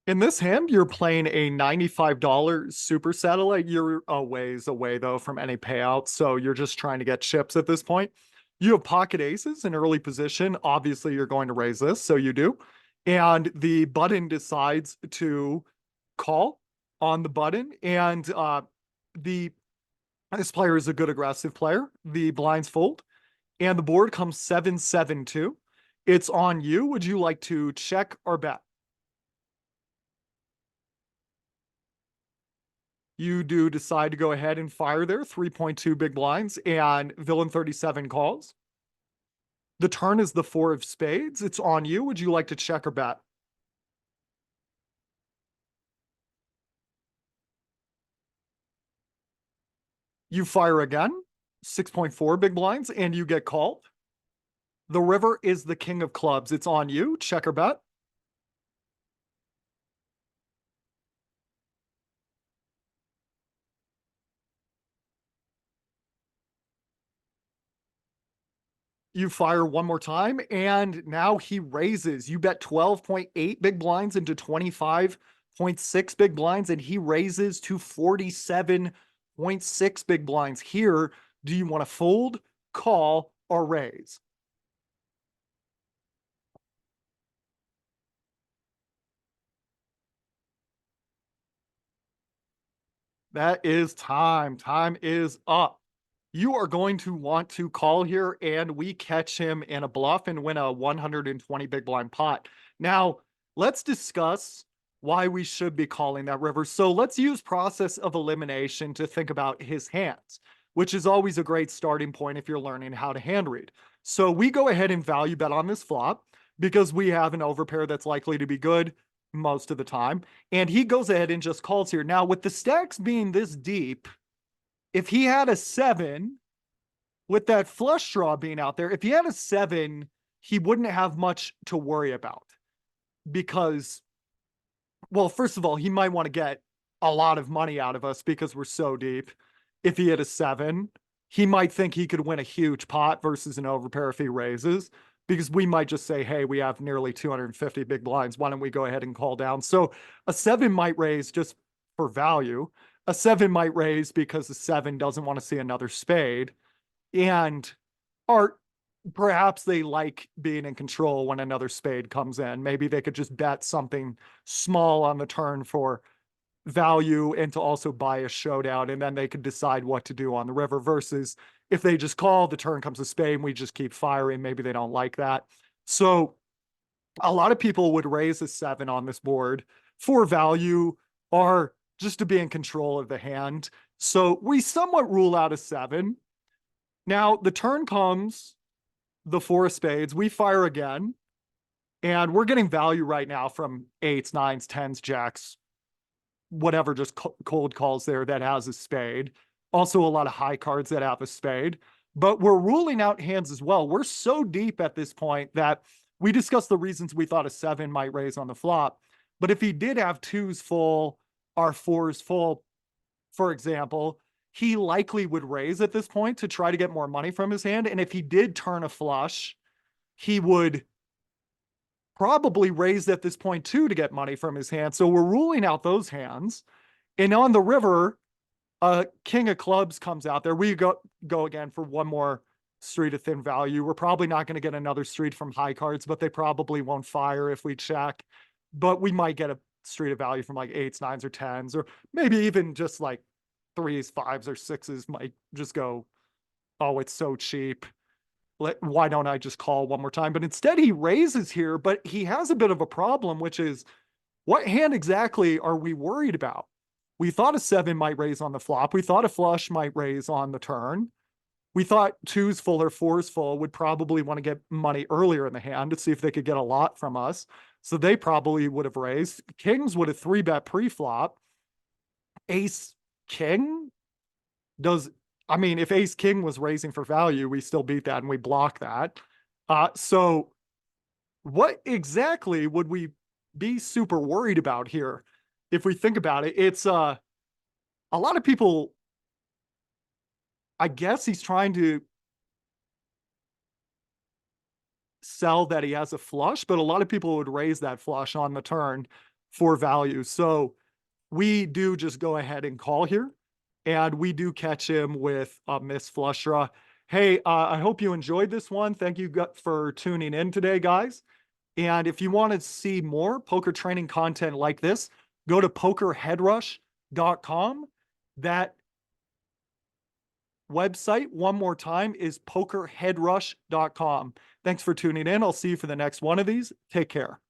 In this hand, you're playing a $95 super satellite. You're a ways away, though, from any payout. So you're just trying to get chips at this point. You have pocket aces in early position. Obviously, you're going to raise this. So you do. And the button decides to call on the button. And the this player is a good aggressive player. The blinds fold. And the board comes 7-7-2. It's on you. Would you like to check or bet? You do decide to go ahead and fire there, 3.2 big blinds, and villain 37 calls. The turn is the four of spades. It's on you. Would you like to check or bet? You fire again, 6.4 big blinds, and you get called. The river is the king of clubs. It's on you. Check or bet? You fire one more time, and now he raises. You bet 12.8 big blinds into 25.6 big blinds, and he raises to 47.6 big blinds. Here, do you want to fold, call, or raise? That is time. Time is up. You are going to want to call here, and we catch him in a bluff and win a 120 big blind pot. Now, let's discuss why we should be calling that river. So let's use process of elimination to think about his hands, which is always a great starting point if you're learning how to hand read. So we go ahead and value bet on this flop because we have an overpair that's likely to be good most of the time. And he goes ahead and just calls here. Now, with the stacks being this deep, if he had a seven, with that flush draw being out there, if he had a seven, he wouldn't have much to worry about because, well, first of all, he might want to get a lot of money out of us because we're so deep. If he had a seven, he might think he could win a huge pot versus an overpair if he raises, because we might just say, hey, we have nearly 250 big blinds. Why don't we go ahead and call down? So a seven might raise just for value. A seven might raise because a seven doesn't want to see another spade. And or perhaps they like being in control when another spade comes in. Maybe they could just bet something small on the turn for value and to also buy a showdown, and then they could decide what to do on the river, versus if they just call, the turn comes a spade and we just keep firing. Maybe they don't like that. So a lot of people would raise a seven on this board for value or just to be in control of the hand. So we somewhat rule out a seven. Now the turn comes the four of spades. We fire again, and we're getting value right now from eights, nines, tens, jacks, whatever, just cold calls there that has a spade. Also, a lot of high cards that have a spade. But we're ruling out hands as well. We're so deep at this point that we discussed the reasons we thought a seven might raise on the flop. But if he did have twos full, our fours full, for example, he likely would raise at this point to try to get more money from his hand. And if he did turn a flush, he would probably raise at this point too to get money from his hand. So we're ruling out those hands. And on the river, king of clubs comes out there. We go again for one more street of thin value. We're probably not going to get another street from high cards, but they probably won't fire if we check. But we might get a street of value from like eights, nines, or tens, or maybe even just like threes, fives, or sixes might just go, oh, it's so cheap. Why don't I just call one more time? But instead he raises here, but he has a bit of a problem, which is, what hand exactly are we worried about? We thought a seven might raise on the flop. We thought a flush might raise on the turn. We thought twos full or fours full would probably want to get money earlier in the hand to see if they could get a lot from us. So they probably would have raised. Kings would have three bet pre-flop. Ace king does, I mean, if ace king was raising for value, we still beat that and we block that. So what exactly would we be super worried about here? If we think about it, it's a lot of people, I guess he's trying to sell that he has a flush, but a lot of people would raise that flush on the turn. for value. So we do just go ahead and call here, and we do catch him with a Miss Flush Draw. Hey, I hope you enjoyed this one. Thank you for tuning in today, guys. And if you want to see more poker training content like this, go to pokerheadrush.com. That website, one more time, is pokerheadrush.com. Thanks for tuning in. I'll see you for the next one of these. Take care.